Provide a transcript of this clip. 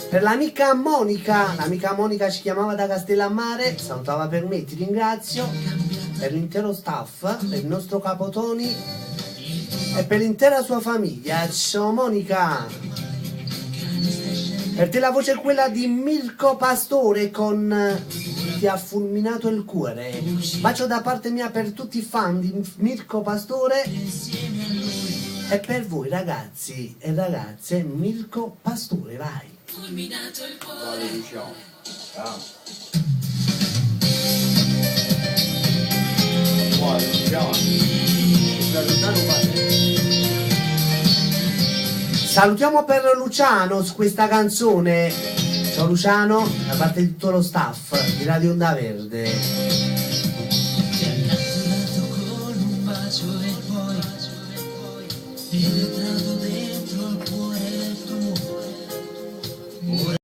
Per l'amica Monica ci chiamava da Castellammare, salutava per me, ti ringrazio, per l'intero staff, per il nostro Capotoni e per l'intera sua famiglia. Ciao Monica! Per te la voce è quella di Mirko Pastore con Ti ha fulminato il cuore. Bacio da parte mia per tutti i fan di Mirko Pastore e per voi ragazzi e ragazze. Mirko Pastore, vai! Fulminato il cuore. Vale, Luciano. Vale, Luciano. Salutiamo per Luciano su questa canzone. Ciao Luciano, da parte di tutto lo staff di Radio Onda Verde.